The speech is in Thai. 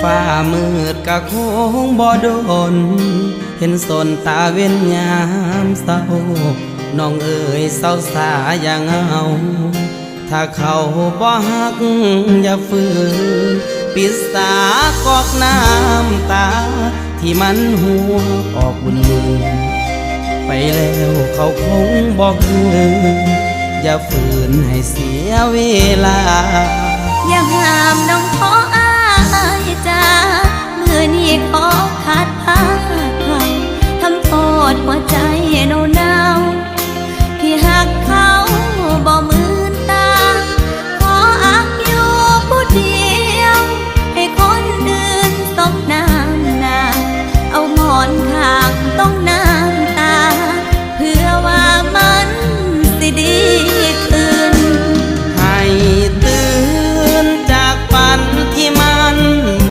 ฟ้ามืดกะคงบ่โดนเห็นสนตาเว้นยามเศร้าน้องเอ๋ยเศร้าสาอย่างเอาถ้าเขาบ่ฮักอย่าฝืนปิดสากอกน้ำตาที่มันหัวออกบุญมือไปแล้วเขาคงบอกคืนอย่าฝืนให้เสียเวลาอย่าห้ามน้องขอ